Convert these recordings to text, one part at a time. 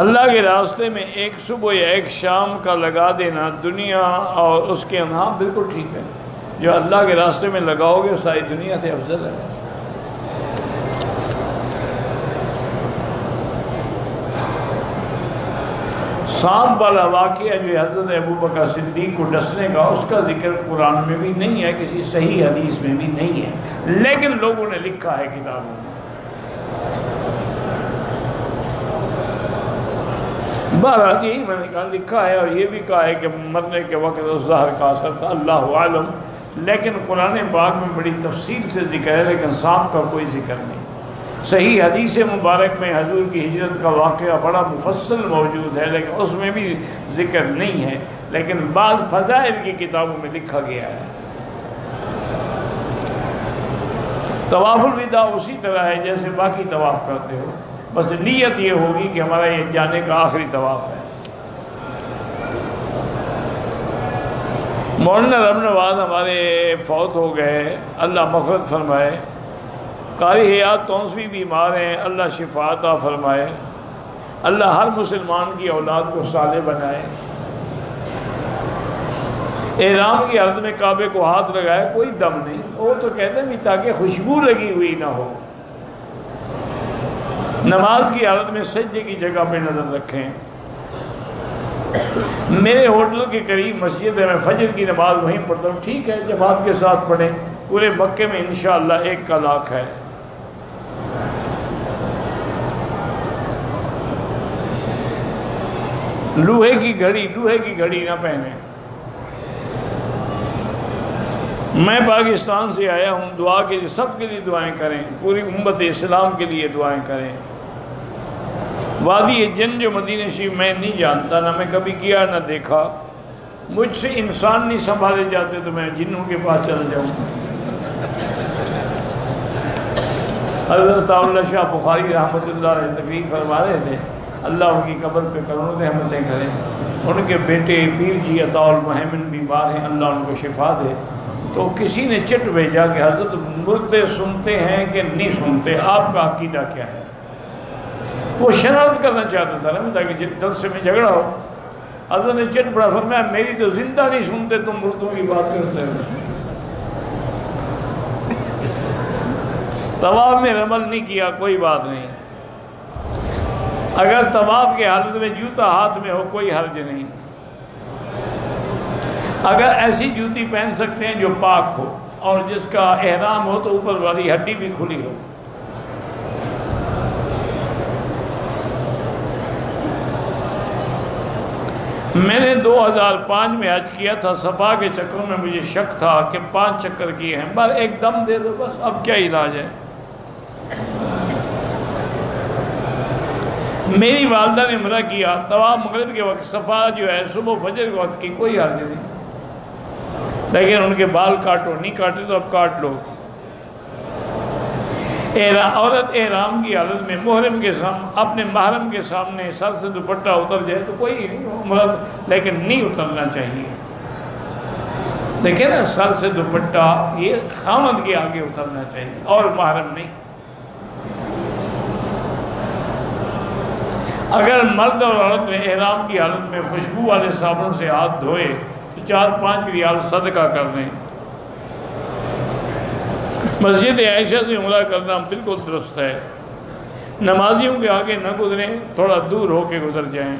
اللہ کے راستے میں ایک صبح یا ایک شام کا لگا دینا دنیا اور اس کے انعام بالکل ٹھیک ہے. جو اللہ کے راستے میں لگاؤ گے ساری دنیا سے افضل ہے. سانپ والا واقعہ جو حضرت ابوبکر صدیق کو ڈسنے کا، اس کا ذکر قرآن میں بھی نہیں ہے، کسی صحیح حدیث میں بھی نہیں ہے، لیکن لوگوں نے لکھا ہے کتابوں میں. بہرحال یہی میں نے کہا لکھا ہے، اور یہ بھی کہا ہے کہ مرنے کے وقت اس زہر کا اثر تھا، اللہ عالم. لیکن قرآن پاک میں بڑی تفصیل سے ذکر ہے، لیکن سانپ کا کوئی ذکر نہیں. صحیح حدیث مبارک میں حضور کی ہجرت کا واقعہ بڑا مفصل موجود ہے، لیکن اس میں بھی ذکر نہیں ہے، لیکن بعض فضائل کی کتابوں میں لکھا گیا ہے. طواف الوداع اسی طرح ہے جیسے باقی طواف کرتے ہو، بس نیت یہ ہوگی کہ ہمارا یہ جانے کا آخری طواف ہے. مولانا رب نواز ہمارے فوت ہو گئے، اللہ مغفرت فرمائے. قاری حیات تونسوی بیمار ہیں، اللہ شفا عطا فرمائے. اللہ ہر مسلمان کی اولاد کو صالح بنائے. احرام کی حالت میں کعبے کو ہاتھ لگائے، کوئی دم نہیں، وہ تو کہتے ہیں تاکہ خوشبو لگی ہوئی نہ ہو. نماز کی حالت میں سجدے کی جگہ پہ نظر رکھیں. میرے ہوٹل کے قریب مسجد ہے، میں فجر کی نماز وہیں پڑھتا ہوں، ٹھیک ہے جماعت کے ساتھ پڑھیں. پورے مکے میں انشاءاللہ 1 کا لاکھ ہے. لوہے کی گھڑی نہ پہنیں. میں پاکستان سے آیا ہوں، دعا کے لیے سب کے لیے دعائیں کریں، پوری امت اسلام کے لیے دعائیں کریں. وادی جن جو مدینہ شریف میں نہیں جانتا، نہ میں کبھی کیا نہ دیکھا. مجھ سے انسان نہیں سنبھالے جاتے تو میں جنوں کے پاس چلا جاؤں. حضرت اللہ شاہ بخاری رحمۃ اللہ علیہ تقریر فرما رہے تھے، اللہ ان کی قبر پہ کروڑوں رحمتیں کریں. ان کے بیٹے پیر جی عطا المہمن بیمار ہیں، اللہ ان کو شفا دے. تو کسی نے چٹ بھیجا کہ حضرت مردے سنتے ہیں کہ نہیں سنتے، آپ کا عقیدہ کیا ہے؟ وہ شرارت کرنا چاہتا تھا نا تاکہ جلسے میں جھگڑا ہو. حضرت نے چٹ بڑا فرمایا میری تو زندہ نہیں سنتے، تم مردوں کی بات کرتے ہو. طواف میں رمل نہیں کیا کوئی بات نہیں. اگر طواف کے حالت میں جوتا ہاتھ میں ہو کوئی حرج نہیں. اگر ایسی جوتی پہن سکتے ہیں جو پاک ہو اور جس کا احرام ہو تو اوپر والی ہڈی بھی کھلی ہو. میں نے 2005 میں حج کیا تھا. صفا کے چکروں میں مجھے شک تھا کہ 5 چکر کیے ہیں، بس ایک دم دے دو، بس اب کیا علاج ہے. میری والدہ نے عمرہ کیا، طواف مغرب کے وقت، صفا جو ہے صبح فجر کے وقت کی، کوئی حرج نہیں. لیکن ان کے بال کاٹو، نہیں کاٹے تو اب کاٹ لو. عورت احرام کی حالت میں محرم کے سامنے، اپنے محرم کے سامنے سر سے دوپٹہ اتر جائے تو کوئی نہیں مرد، لیکن نہیں اترنا چاہیے. دیکھیں نا، سر سے دوپٹہ یہ خاوند کے آگے اترنا چاہیے اور محرم نہیں. اگر مرد اور عورت نے احرام کی حالت میں خوشبو والے صابن سے ہاتھ دھوئے تو 4-5 ریال صدقہ کر دیں. مسجد عائشہ سے عمرہ کرنا بالکل درست ہے. نمازیوں کے آگے نہ گزریں، تھوڑا دور ہو کے گزر جائیں.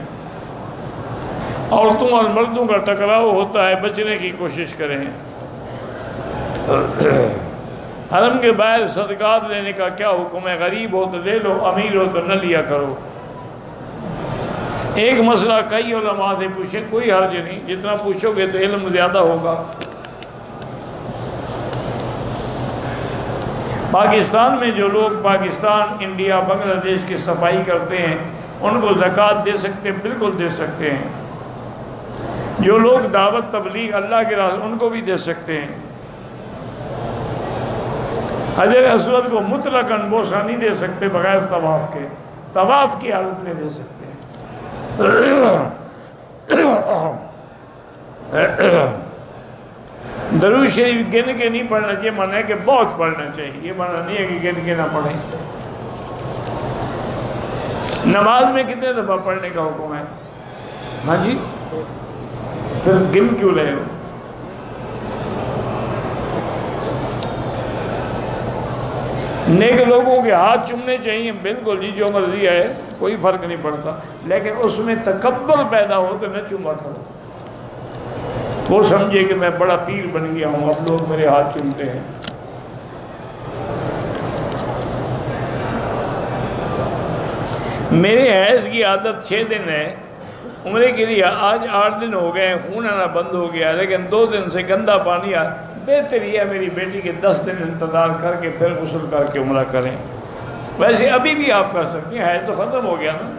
عورتوں اور مردوں کا ٹکراؤ ہوتا ہے، بچنے کی کوشش کریں. حرم کے باہر صدقات لینے کا کیا حکم ہے؟ غریب ہو تو لے لو، امیر ہو تو نہ لیا کرو. ایک مسئلہ کئی علماء سے پوچھے، کوئی حرج نہیں، جتنا پوچھو گے تو علم زیادہ ہوگا. پاکستان میں جو لوگ پاکستان، انڈیا، بنگلہ دیش کی صفائی کرتے ہیں ان کو زکوٰۃ دے سکتے ہیں، بالکل دے سکتے ہیں. جو لوگ دعوت تبلیغ اللہ کے راستے ان کو بھی دے سکتے ہیں. حجر اسود کو مطلقاً بوسہ نہیں دے سکتے بغیر طواف کے، طواف کی حالت میں دے سکتے ہیں. درود شریف گن کے نہیں پڑھنا چاہیے، مانا ہے کہ بہت پڑھنا چاہیے، یہ مانا نہیں ہے کہ گن کے نہ پڑھیں. نماز میں کتنے دفعہ پڑھنے کا حکم ہے؟ ہاں جی، پھر گن کیوں رہے ہو؟ نیک لوگوں کے ہاتھ چومنے چاہیے، بالکل جی، جو مرضی ہے، کوئی فرق نہیں پڑتا، لیکن اس میں تکبر پیدا ہو تو نہ چوما کرو، وہ سمجھے کہ میں بڑا پیر بن گیا ہوں، اب لوگ میرے ہاتھ چومتے ہیں۔ میرے حیض کی عادت 6 دن ہے، عمرے کے لیے آج 8 دن ہو گئے، خون آنا بند ہو گیا، لیکن 2 دن سے گندا پانی آ، بہتر یہ ہے میری بیٹی کے 10 دن انتظار کر کے پھر غسل کر کے عمرہ کریں۔ ویسے ابھی بھی آپ کر سکتی ہیں، حیض تو ختم ہو گیا نا۔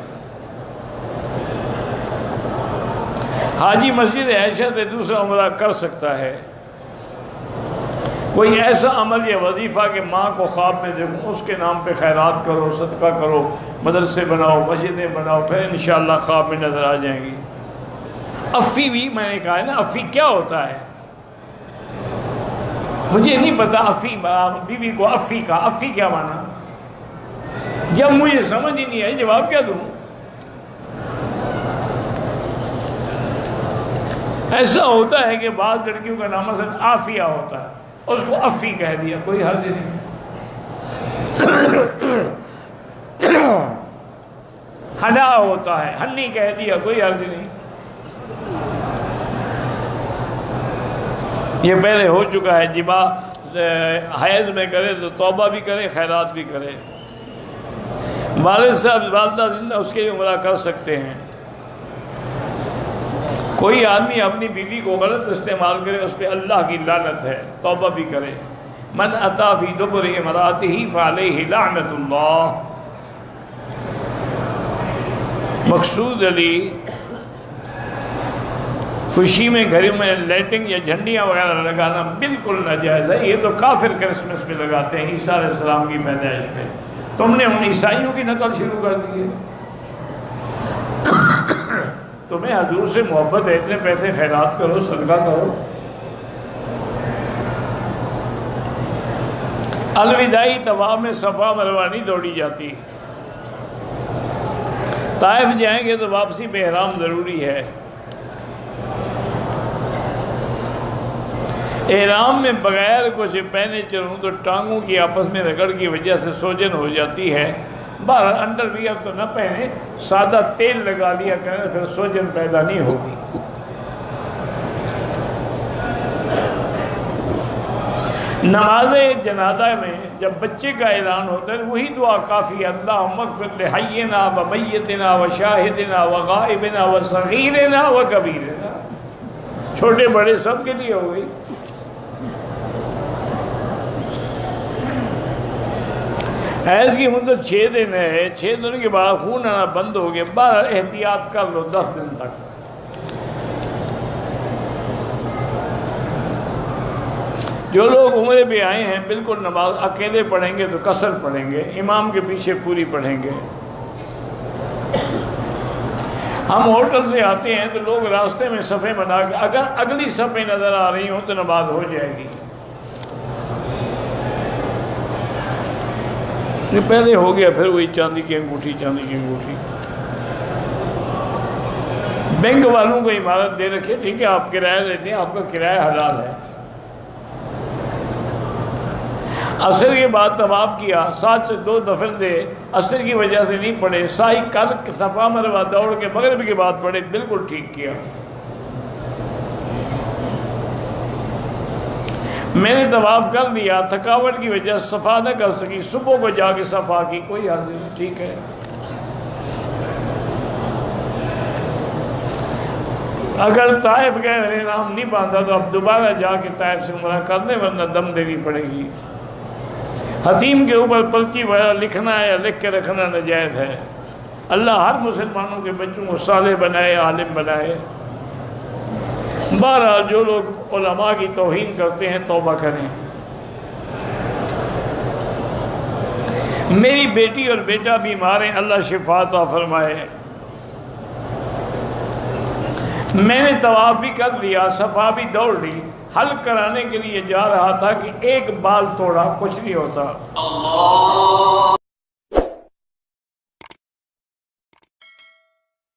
حاجی مسجد عائشہ سے دوسرا عمرہ کر سکتا ہے۔ کوئی ایسا عمل یا وظیفہ کہ ماں کو خواب میں دیکھوں، اس کے نام پہ خیرات کرو، صدقہ کرو، مدرسے بناؤ، مسجدیں بناؤ، پھر انشاءاللہ خواب میں نظر آ جائیں گی۔ افی بھی میں نے کہا ہے نا، افی کیا ہوتا ہے؟ مجھے نہیں پتا افی، بیوی کو افی کا، افی کیا مانا؟ جب مجھے سمجھ ہی نہیں آئی جواب کیا دوں؟ ایسا ہوتا ہے کہ بعض لڑکیوں کا نام مثلا آفیہ ہوتا ہے، اس کو افی کہہ دیا، کوئی حرج نہیں۔ ہنا ہوتا ہے، ہنی کہہ دیا، کوئی حرج نہیں۔ یہ پہلے ہو چکا ہے، جبا حیض میں کرے تو توبہ بھی کرے، خیرات بھی کرے۔ والد صاحب والدہ زندہ، اس کے عمرہ کر سکتے ہیں۔ کوئی آدمی اپنی بیوی کو غلط استعمال کرے، اس پہ اللہ کی لعنت ہے، توبہ بھی کرے۔ من اتی فی دبر امرأتہ فعلیہ لعنت اللہ۔ مقصود علی خوشی میں گھر میں لائٹنگ یا جھنڈیاں وغیرہ لگانا بالکل ناجائز ہے، یہ تو کافر کرسمس پہ لگاتے ہیں، عیسیٰ علیہ السلام کی پیدائش پہ۔ تم نے ان عیسائیوں کی نقل شروع کر دی ہے۔ تمہیں حضور سے محبت ہے، اتنے پیسے خیرات کرو، صدقہ کرو۔ الوداعی طواف میں صفا مروہ نہیں دوڑی جاتی۔ طائف جائیں گے تو واپسی میں احرام ضروری ہے۔ احرام میں بغیر کچھ پہنے چلوں تو ٹانگوں کی آپس میں رگڑ کی وجہ سے سوجن ہو جاتی ہے۔ بہرحال انڈر ویئر تو نہ پہنے، سادہ تیل لگا لیا کریں، پھر سوجن پیدا نہیں ہوگی۔ نماز جنازہ میں جب بچے کا اعلان ہوتا ہے وہی دعا کافی ہے، اللہم اغفر لحینا و میتنا و شاہدنا و غائبنا و صغیرنا و کبیرنا، چھوٹے بڑے سب کے لیے ہو گئی۔ حیض کی مدت 6 دن ہے، 6 دن کے بعد خون آنا بند ہو گیا، بہرحال احتیاط کر لو 10 دن تک۔ جو لوگ عمرے پہ آئے ہیں بالکل نماز اکیلے پڑھیں گے تو قصر پڑھیں گے، امام کے پیچھے پوری پڑھیں گے۔ ہم ہوٹل سے آتے ہیں تو لوگ راستے میں صفیں بنا کے، اگر اگلی صفیں نظر آ رہی ہوں تو نماز ہو جائے گی۔ پہلے ہو گیا، پھر وہی چاندی کی انگوٹھی، چاندی کی انگوٹھی۔ بینک والوں کو عمارت دے رکھے، ٹھیک ہے آپ کرایہ لیتے ہیں، آپ کا کرایہ حلال ہے۔ عصر کے بعد طواف کیا، 7 سے 2 نفل دے، عصر کی وجہ سے نہیں پڑھے، سعی کر صفا مروہ دوڑ کے مغرب کے بعد پڑھے، بالکل ٹھیک کیا۔ میں نے طواف کر لیا، تھکاوٹ کی وجہ سے صفا نہ کر سکی، صبح کو جا کے صفا کی، کوئی حرج نہیں، ٹھیک ہے۔ اگر طائف گئے اور احرام نہیں باندھا تو اب دوبارہ جا کے طائف سے عمرہ کرنے، ورنہ دم دینی پڑے گی۔ حتیم کے اوپر پرچی وغیرہ لکھنا ہے یا لکھ کے رکھنا ناجائز ہے۔ اللہ ہر مسلمانوں کے بچوں کو صالح بنائے، عالم بنائے۔ بہرحال جو لوگ علماء کی توہین کرتے ہیں توبہ کریں۔ میری بیٹی اور بیٹا بیمار ہیں، اللہ شفا عطا فرمائے۔ میں نے طواف بھی کر لیا، صفا بھی دوڑ لی، حلق کرانے کے لیے جا رہا تھا کہ ایک بال توڑا، کچھ نہیں ہوتا۔